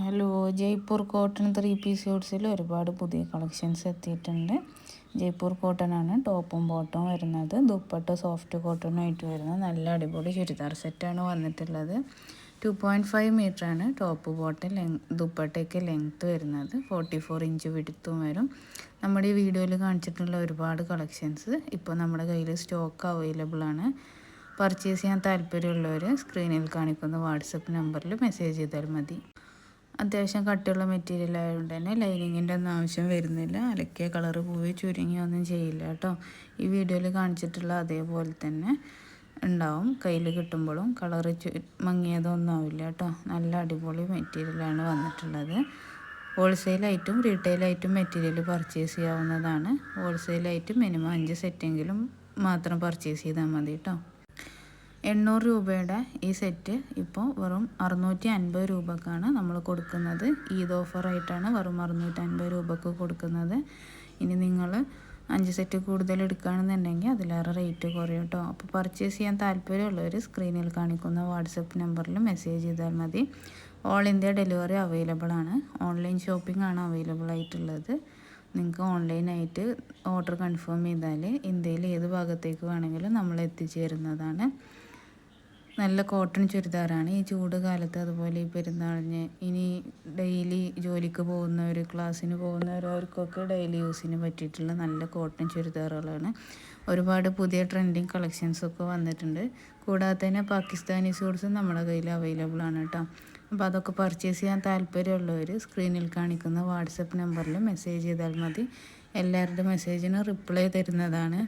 Hello, Jaipur cotton 3 piece ഷൂട്ട്സിൽ ഒരുപാട് പുതിയ collections എത്തിയിട്ടുണ്ട്. ജയ്പൂർ കോട്ടൺ ആണ് ടോപ്പും ബോട്ടവും വരുന്നത്. ദുപ്പട്ട സോഫ്റ്റ് കോട്ടൺ ആയിട്ട് വരുന്നത് നല്ല അടിപൊളി ചുരിദാർ സെറ്റാണ് വന്നിട്ടുള്ളത്. 2.5 മീറ്ററാണ് ടോപ്പ് ബോട്ടം ദുപ്പട്ടയ്ക്ക് ലെങ്ത്ത് വരുന്നത്. 44 ഇഞ്ച് വിടുത്തും വരും. നമ്മുടെ ഈ വീഡിയോയിൽ കാണിച്ചിട്ടുള്ള ഒരുപാട് കളക്ഷൻസ് ഇപ്പോൾ നമ്മുടെ കയ്യിൽ സ്റ്റോക്ക് അവൈലബിൾ ആണ്. പർച്ചേസ് ചെയ്യാൻ താല്പര്യമുള്ളവർ സ്ക്രീനിൽ കാണിക്കുന്ന വാട്സപ്പ് നമ്പറിൽ മെസ്സേജ് ചെയ്താൽ മതി. അത്യാവശ്യം കട്ടിയുള്ള മെറ്റീരിയൽ ആയതുകൊണ്ട് തന്നെ ലൈനിങ്ങിൻ്റെ ഒന്നും ആവശ്യം വരുന്നില്ല. അലക്കിയ കളറ് പോയി ചുരുങ്ങിയൊന്നും ചെയ്യില്ല കേട്ടോ. ഈ വീഡിയോയിൽ കാണിച്ചിട്ടുള്ള അതേപോലെ തന്നെ ഉണ്ടാവും. കയ്യിൽ കിട്ടുമ്പോഴും കളറ് മങ്ങിയതൊന്നും ആവില്ല കേട്ടോ. നല്ല അടിപൊളി മെറ്റീരിയലാണ് വന്നിട്ടുള്ളത്. ഹോൾസെയിലായിട്ടും റീറ്റെയിലായിട്ടും മെറ്റീരിയൽ പർച്ചേസ് ചെയ്യാവുന്നതാണ്. ഹോൾസെയിലായിട്ട് മിനിമം 5 സെറ്റെങ്കിലും മാത്രം പർച്ചേസ് ചെയ്താൽ മതി കേട്ടോ. 800 രൂപയുടെ ഈ സെറ്റ് ഇപ്പോൾ വെറും 650 രൂപക്കാണ് നമ്മൾ കൊടുക്കുന്നത്. ഈദ് ഓഫറായിട്ടാണ് വെറും 650 രൂപക്ക് കൊടുക്കുന്നത്. ഇനി നിങ്ങൾ 5 സെറ്റ് കൂടുതൽ എടുക്കുകയാണെന്നുണ്ടെങ്കിൽ അതിലേറെ റേറ്റ് കുറയും കേട്ടോ. അപ്പോൾ പർച്ചേസ് ചെയ്യാൻ താല്പര്യമുള്ളവർ സ്ക്രീനിൽ കാണിക്കുന്ന വാട്സപ്പ് നമ്പറിൽ മെസ്സേജ് ചെയ്താൽ മതി. ഓൾ ഇന്ത്യ ഡെലിവറി അവൈലബിൾ ആണ്. ഓൺലൈൻ ഷോപ്പിംഗ് ആണ് അവൈലബിൾ ആയിട്ടുള്ളത്. നിങ്ങൾക്ക് ഓൺലൈനായിട്ട് ഓർഡർ കൺഫേം ചെയ്താൽ ഇന്ത്യയിൽ ഏത് ഭാഗത്തേക്ക് വേണമെങ്കിലും നമ്മൾ എത്തിച്ചേരുന്നതാണ്. നല്ല കോട്ടൺ ചുരിദാറാണ്. ഈ ചൂട് കാലത്ത് അതുപോലെ ഈ പെരുന്നാളിന് ഇനി ഡെയിലി ജോലിക്ക് പോകുന്നവർ, ക്ലാസ്സിന് പോകുന്നവർ, അവർക്കൊക്കെ ഡെയിലി യൂസിന് പറ്റിയിട്ടുള്ള നല്ല കോട്ടൺ ചുരിദാറുകളാണ്. ഒരുപാട് പുതിയ ട്രെൻഡിങ് കളക്ഷൻസൊക്കെ വന്നിട്ടുണ്ട്. കൂടാതെ തന്നെ പാകിസ്ഥാനി സൂട്ട്സും നമ്മുടെ കയ്യിൽ അവൈലബിൾ ആണ് കേട്ടോ. അപ്പോൾ അതൊക്കെ പർച്ചേസ് ചെയ്യാൻ താല്പര്യമുള്ളവർ സ്ക്രീനിൽ കാണിക്കുന്ന വാട്സപ്പ് നമ്പറിൽ മെസ്സേജ് ചെയ്താൽ മതി. എല്ലാവരുടെ മെസ്സേജിന് റിപ്ലൈ തരുന്നതാണ്.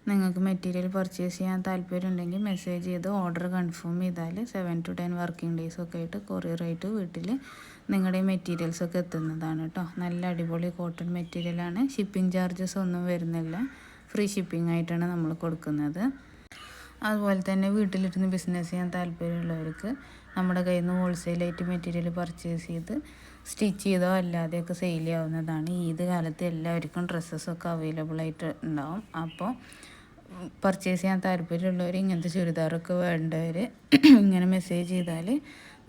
നിങ്ങൾക്ക് മെറ്റീരിയൽ പർച്ചേസ് ചെയ്യാൻ താല്പര്യമുണ്ടെങ്കിൽ മെസ്സേജ് ചെയ്ത് ഓർഡർ കൺഫേം ചെയ്താൽ 7 to 10 വർക്കിംഗ് ഡേയ്സ് ഒക്കെ ആയിട്ട് കൊറിയറായിട്ട് വീട്ടിൽ നിങ്ങളുടെ മെറ്റീരിയൽസൊക്കെ എത്തുന്നതാണ് കേട്ടോ. നല്ല അടിപൊളി കോട്ടൺ മെറ്റീരിയലാണ്. ഷിപ്പിംഗ് ചാർജസ് ഒന്നും വരുന്നില്ല. ഫ്രീ ഷിപ്പിംഗ് ആയിട്ടാണ് നമ്മൾ കൊടുക്കുന്നത്. അതുപോലെ തന്നെ വീട്ടിലിരുന്ന് ബിസിനസ് ചെയ്യാൻ താല്പര്യമുള്ളവർക്ക് നമ്മുടെ കയ്യിൽ നിന്ന് ഹോൾസെയിലായിട്ട് മെറ്റീരിയൽ പർച്ചേസ് ചെയ്ത് സ്റ്റിച്ച് ചെയ്തോ അല്ലാതെയൊക്കെ സെയിൽ ചെയ്യാവുന്നതാണ്. ഈദ് കാലത്ത് എല്ലാവർക്കും ഡ്രസ്സസൊക്കെ അവൈലബിൾ ആയിട്ട് ഉണ്ടാവും. അപ്പോൾ പർച്ചേസ് ചെയ്യാൻ താല്പര്യമുള്ളവർ, ഇങ്ങനത്തെ ചുരിദാറൊക്കെ വേണ്ടവർ ഇങ്ങനെ മെസ്സേജ് ചെയ്താൽ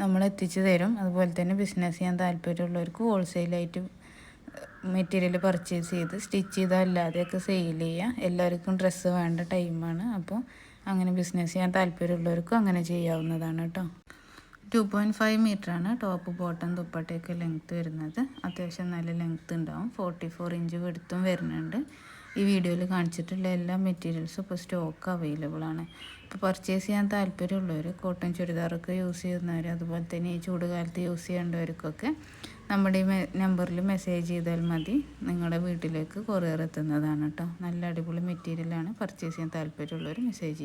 നമ്മൾ എത്തിച്ചു തരും. അതുപോലെ തന്നെ ബിസിനസ് ചെയ്യാൻ താല്പര്യമുള്ളവർക്ക് ഹോൾസെയിലായിട്ട് മെറ്റീരിയൽ പർച്ചേസ് ചെയ്ത് സ്റ്റിച്ച് ചെയ്തോ അല്ലാതെയൊക്കെ സെയിൽ ചെയ്യുക. എല്ലാവർക്കും ഡ്രസ്സ് വേണ്ട ടൈമാണ്. അപ്പോൾ അങ്ങനെ ബിസിനസ് ചെയ്യാൻ താല്പര്യമുള്ളവർക്കും അങ്ങനെ ചെയ്യാവുന്നതാണ് കേട്ടോ. 2.5 മീറ്ററാണ് ടോപ്പ് ബോട്ടം ദുപ്പട്ടയൊക്കെ ലെങ്ത്ത് വരുന്നത്. അത്യാവശ്യം നല്ല ലെങ്ത്ത് ഉണ്ടാവും. 44 ഇഞ്ച് വിടുത്തും വരുന്നുണ്ട്. ഈ വീഡിയോയിൽ കാണിച്ചിട്ടുള്ള എല്ലാ മെറ്റീരിയൽസും ഇപ്പോൾ സ്റ്റോക്ക് അവൈലബിൾ ആണ്. ഇപ്പോൾ പർച്ചേസ് ചെയ്യാൻ താല്പര്യമുള്ളവർ, കോട്ടൺ ചുരിദാറൊക്കെ യൂസ് ചെയ്യുന്നവർ, അതുപോലെ തന്നെ ഈ ചൂടുകാലത്ത് യൂസ് ചെയ്യേണ്ടവർക്കൊക്കെ നമ്മുടെ ഈ നമ്പറിൽ മെസ്സേജ് ചെയ്താൽ മതി. നിങ്ങളുടെ വീട്ടിലേക്ക് കൊറിയർ എത്തുന്നതാണ് കേട്ടോ. നല്ല അടിപൊളി മെറ്റീരിയലാണ്. പർച്ചേസ് ചെയ്യാൻ താല്പര്യമുള്ളവർ മെസ്സേജ് ചെയ്യും.